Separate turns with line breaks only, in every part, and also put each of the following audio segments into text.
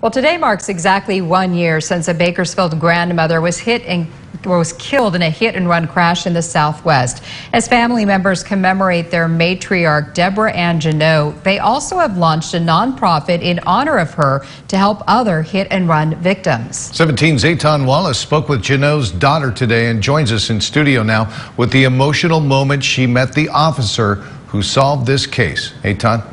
Well, today marks exactly 1 year since a Bakersfield grandmother was killed in a hit-and-run crash in the Southwest. As family members commemorate their matriarch, Deborah Ann Geneau, they also have launched a nonprofit in honor of her to help other hit-and-run victims.
17's Eitan Wallace spoke with Geneau's daughter today and joins us in studio now with the emotional moment she met the officer who solved this case. Eitan?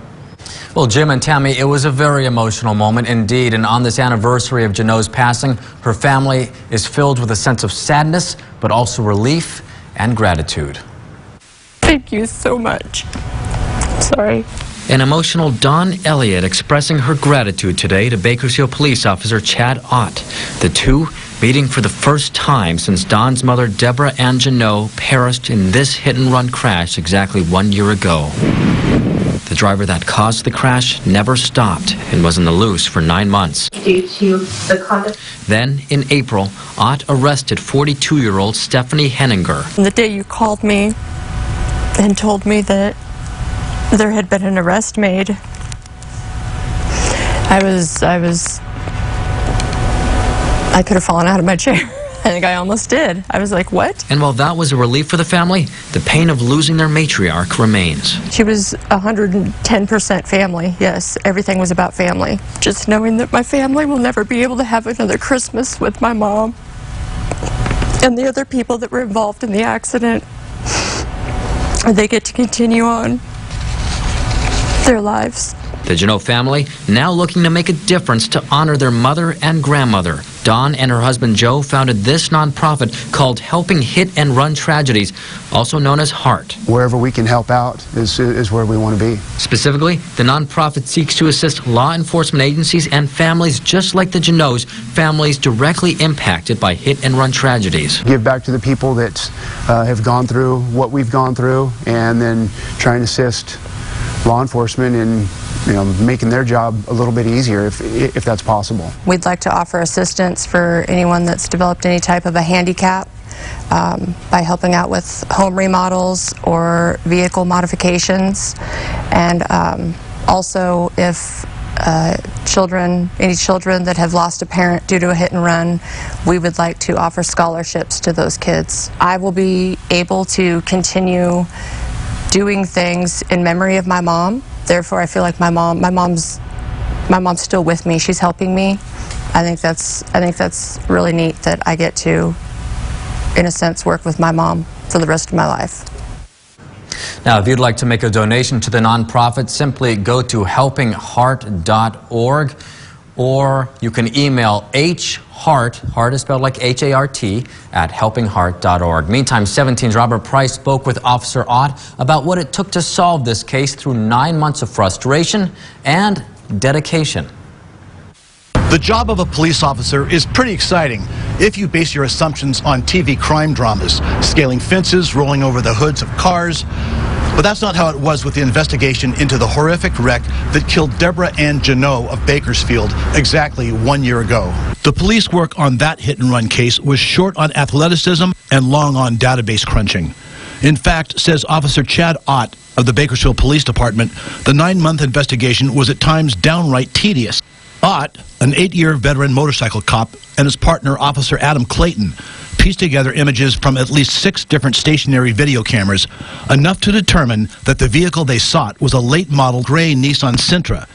Well, Jim and Tammy, it was a very emotional moment indeed, and on this anniversary of Geneau's passing, her family is filled with a sense of sadness, but also relief and gratitude.
Thank you so much. Sorry.
An emotional Dawn Elliott expressing her gratitude today to Bakersfield police officer Chad Ott. The two meeting for the first time since Dawn's mother, Deborah Ann Geneau, perished in this hit-and-run crash exactly 1 year ago. The driver that caused the crash never stopped and was on the loose for 9 months.
Due to the conduct.
Then, in April, Ott arrested 42-year-old Stephanie Henninger.
The day you called me and told me that there had been an arrest made, I could have fallen out of my chair. I think I almost did. I was like, what?
And while that was a relief for the family, the pain of losing their matriarch remains.
She was 110% family. Yes, everything was about family. Just knowing that my family will never be able to have another Christmas with my mom and the other people that were involved in the accident, they get to continue on their lives.
The Geneau family now looking to make a difference to honor their mother and grandmother. Dawn and her husband Joe founded this nonprofit called Helping Hit-and-Run Tragedies, also known as HART.
Wherever we can help out is where we want to be.
Specifically, the nonprofit seeks to assist law enforcement agencies and families just like the Geneaus, families directly impacted by hit-and-run tragedies.
Give back to the people that have gone through what we've gone through, and then try and assist law enforcement in making their job a little bit easier if that's possible.
We'd like to offer assistance for anyone that's developed any type of a handicap by helping out with home remodels or vehicle modifications, and also if any children that have lost a parent due to a hit and run, we would like to offer scholarships to those kids. I will be able to continue doing things in memory of my mom. Therefore, I feel like my mom's still with me. She's helping me. I think that's really neat that I get to, in a sense, work with my mom for the rest of my life.
Now, if you'd like to make a donation to the nonprofit, simply go to helpinghart.org, or you can email HART, heart is spelled like H-A-R-T, at helpinghart.org. Meantime, 17's Robert Price spoke with Officer Ott about what it took to solve this case through 9 months of frustration and dedication.
The job of a police officer is pretty exciting if you base your assumptions on TV crime dramas, scaling fences, rolling over the hoods of cars. But that's not how it was with the investigation into the horrific wreck that killed Deborah Ann Geneau of Bakersfield exactly 1 year ago. The police work on that hit-and-run case was short on athleticism and long on database crunching. In fact, says Officer Chad Ott of the Bakersfield Police Department, the 9-month investigation was at times downright tedious. Ott, an 8-year veteran motorcycle cop, and his partner, Officer Adam Clayton, pieced together images from at least 6 different stationary video cameras, enough to determine that the vehicle they sought was a late-model gray Nissan Sentra.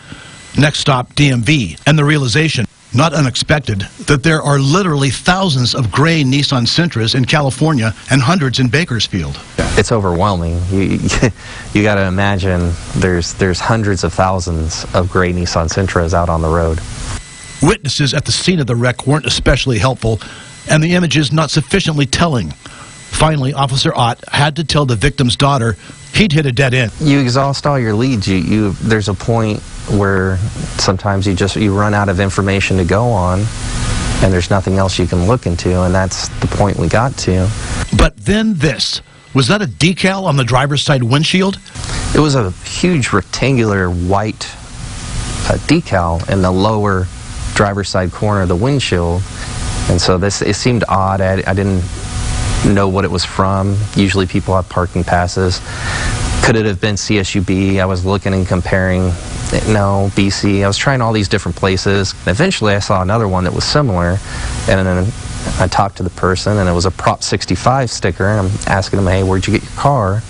Next stop, DMV, and the realization, not unexpected, that there are literally thousands of gray Nissan Sentras in California and hundreds in Bakersfield.
It's overwhelming. You got to imagine there's hundreds of thousands of gray Nissan Sentras out on the road.
Witnesses at the scene of the wreck weren't especially helpful, and the images not sufficiently telling. Finally, Officer Ott had to tell the victim's daughter he'd hit a dead end.
You exhaust all your leads. There's a point where sometimes you run out of information to go on, and there's nothing else you can look into, and that's the point we got to.
But then this. Was that a decal on the driver's side windshield?
It was a huge rectangular white decal in the lower driver's side corner of the windshield. And so it seemed odd. I didn't know what it was from. Usually people have parking passes. Could it have been CSUB? I was looking and comparing. No, BC. I was trying all these different places. Eventually, I saw another one that was similar, and then I talked to the person, and it was a Prop 65 sticker, and I'm asking him, hey, where'd you get your car?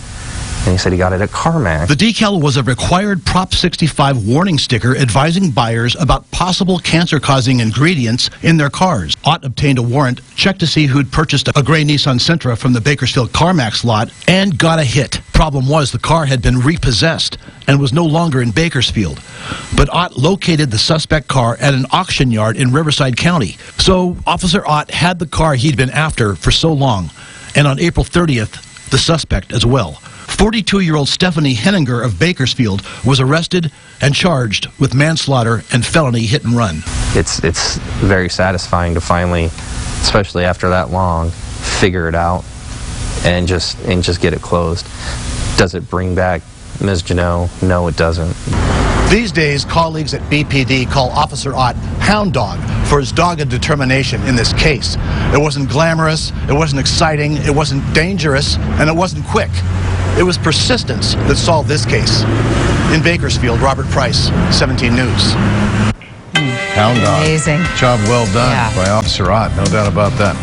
And he said he got it at CarMax.
The decal was a required Prop 65 warning sticker advising buyers about possible cancer-causing ingredients in their cars. Ott obtained a warrant, checked to see who'd purchased a gray Nissan Sentra from the Bakersfield CarMax lot, and got a hit. Problem was, the car had been repossessed and was no longer in Bakersfield. But Ott located the suspect car at an auction yard in Riverside County. So Officer Ott had the car he'd been after for so long. And on April 30th, the suspect as well. 42-year-old Stephanie Henninger of Bakersfield was arrested and charged with manslaughter and felony hit and run.
It's very satisfying to finally, especially after that long, figure it out and just get it closed. Does it bring back Ms. Geneau? No, it doesn't.
These days, colleagues at BPD call Officer Ott Hound Dog for his dogged determination in this case. It wasn't glamorous, it wasn't exciting, it wasn't dangerous, and it wasn't quick. It was persistence that solved this case. In Bakersfield, Robert Price, 17 News.
Hound dog.
Amazing.
Job well done
Yeah.
by Officer Ott, no doubt about that.